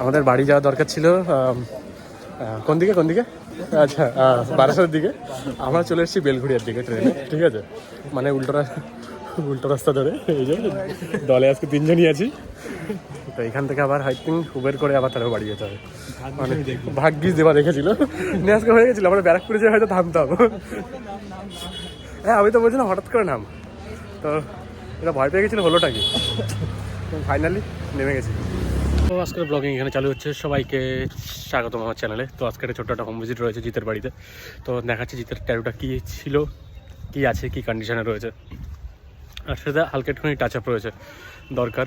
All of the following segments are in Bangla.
আমাদের বাড়ি যাওয়া দরকার ছিল কোন দিকে আচ্ছা বারাসাতের দিকে। আমরা চলে এসেছি বেলঘড়িয়ার দিকে ট্রেনে, ঠিক আছে, মানে উল্টো রাস্তা ধরে। এই যে দলে আজকে 3 জনই আছি, তো এখান থেকে আবার আই থিঙ্ক উবের করে আবার তারও বাড়ি যেতে হবে। মানে ভাগ্যিস দেওয়া দেখেছিল, নিয়ে আজকে হয়ে গেছিলো আমরা ব্যারাকপুরে যে হয়তো থামতাম। হ্যাঁ আমি তো বলছিলাম হঠাৎ করে নাম, তো এটা ভয় পেয়ে গেছিলো, হলোটা কি ফাইনালি নেমে গেছি। তো আজকের ব্লগিং এখানে চালু হচ্ছে। সবাইকে স্বাগতম আমার চ্যানেলে। তো আজকে একটা ছোট্ট একটা হোম ভিজিট রয়েছে জিতের বাড়িতে। তো দেখাচ্ছি জিতের ট্যাটুটা কী ছিল, কী আছে, কী কন্ডিশনে রয়েছে, আর সেটা হালকা একটুখানি টাচ আপ রয়েছে দরকার,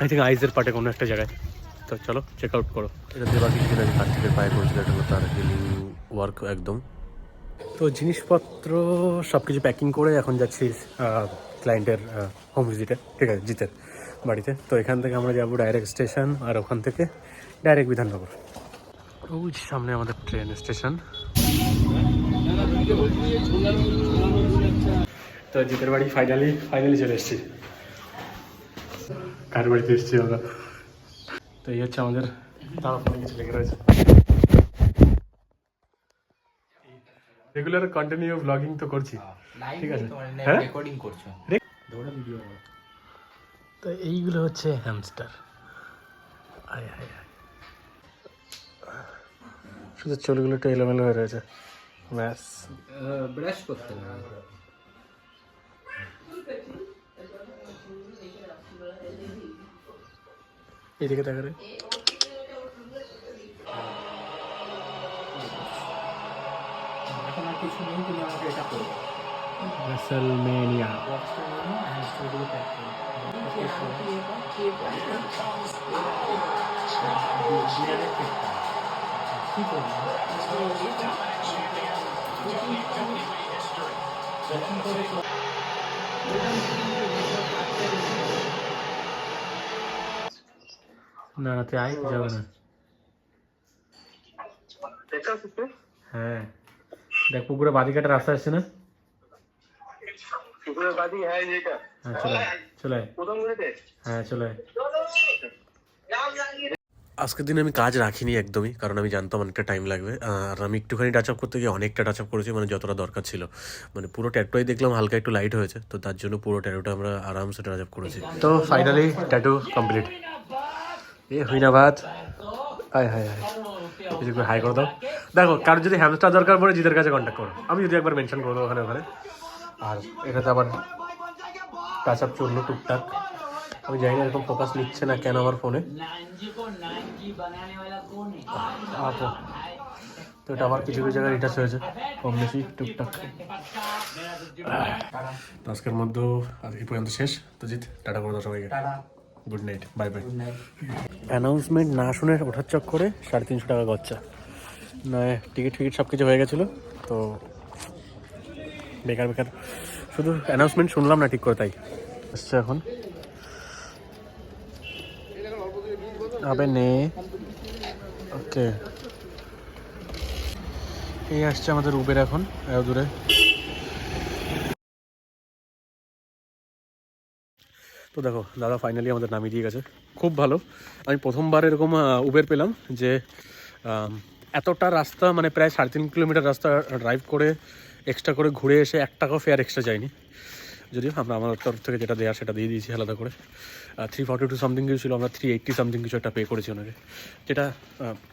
আই থিঙ্ক আইজের পার্টে কোনো একটা জায়গায়। তো চলো চেক আউট করো। এটা দেবাশিস কার্তিকের পায়ে করেছিল, এটা হলো তার হিলিং ওয়ার্ক একদম। তো জিনিসপত্র সব কিছু প্যাকিং করে এখন যাচ্ছি ক্লায়েন্টের হোম ভিজিটে, ঠিক আছে, জিতের বাড়িতে। তো এখান থেকে আমরা যাবো ডাইরেক্ট স্টেশন, আর ওখান থেকে ডাইরেক্ট বিধাননগর। ওই সামনে আমাদের ট্রেন স্টেশন। তো জিতের বাড়ি ফাইনালি চলে এসেছি। কার বাড়িতে এসেছি আমরা? তো এই হচ্ছে আমাদের, তার ফোনে কিছু লেগে রয়েছে, রেগুলার কন্টিনিউ ব্লগিং তো করছি, ঠিক আছে, হ্যাঁ রেকর্ডিং করছো, ভিডিও। তো এইগুলো হচ্ছে হ্যামস্টার, আয় হায় হায়, শুধু চুলগুলো একটু এলোমেলো হয়ে রয়েছে, ব্যাস ব্রাশ করতে হবে। এদিকে তাকারে এখন আর কিছু নেই, তুমি আমাকে এটা করো। রেসলমেনিয়া না না, তুই আয়, যাবে না। হ্যাঁ দেখ, পুকুরে বাদিকাটা রাস্তা আসছে না, চলে হ্যাঁ চলে। আজকের দিনে আমি কাজ রাখিনি একদমই, কারণ আমি জানতাম অনেকটা টাইম লাগবে, আর আমি একটুখানি টাচ আপ করতে গিয়ে অনেকটা টাচ আপ করেছি, মানে যতটা দরকার ছিল। মানে পুরো ট্যাটুটাই দেখলাম হালকা একটু লাইট হয়েছে, তো তার জন্য পুরো ট্যাটুটা আমরা আরামসে টাচ আপ করেছি। তো ফাইনালি ট্যাটু কমপ্লিট। এ হই না ভাত, হায় হায় হায়, কিছু হাই করে দাও। দেখো কারোর যদি হ্যামস্টার দরকার পড়ে জিতের কাছে কন্ট্যাক্ট করো, আমি যদি একবার মেনশন করে দেবো ওখানে। আর এটাতে আবার টাচ আপ চললো টুকটাক, আমি জানি না এরকম ফোকাস নিচ্ছে না কেন আমার ফোনে। তো এটা আবার কিছু কিছু জায়গায় রিটাচ হয়েছে কম বেশি টুকটাক। তো আজকের মধ্যে এই পর্যন্ত শেষ। তো জিত টাটা করে দাও সবাইকে, good night, bye bye. Announcement না শুনে ওঠার চক্করে 350 টাকা গচ্চা, নয় টিকিট সব কিছু হয়ে গেছিলো। তো বেকার শুধু অ্যানাউন্সমেন্ট শুনলাম না ঠিক করে, তাই আসছে এখন। আবে নে, ওকে, এই আসছে আমাদের উবের এখন এত দূরে। তো দেখো দাদা ফাইনালি আমাদের নামিয়ে দিয়ে গেছে, খুব ভালো। আমি প্রথমবার এরকম উবের পেলাম যে এতটা রাস্তা, মানে প্রায় 3.5 কিলোমিটার রাস্তা ড্রাইভ করে এক্সট্রা করে ঘুরে এসে 1 টাকাও ফেয়ার এক্সট্রা যায়নি। যদিও আমরা আমার তরফ থেকে যেটা দেওয়ার সেটা দিয়ে দিয়েছি আলাদা করে। 342 সামথিং কিছু ছিল, আমরা 380 সামথিং কিছু একটা পে করেছি ওনাকে, যেটা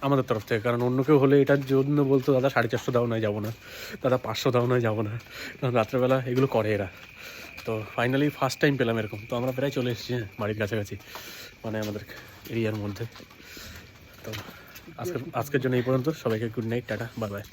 আমাদের তরফ থেকে। কারণ অন্য কেউ হলে এটার জন্য বলতো দাদা 450 দাও নয় যাবো না, দাদা 500 দাও নয় যাবো না, কারণ রাত্রেবেলা এগুলো করে এরা। তো ফাইনালি ফার্স্ট টাইম পেলাম এরকম। তো আমরা প্রায় চলে এসেছি বাড়ির কাছাকাছি, মানে আমাদের এরিয়ার মধ্যে। তো আজকের জন্য এই পর্যন্ত, সবাইকে good night, tata, bye bye.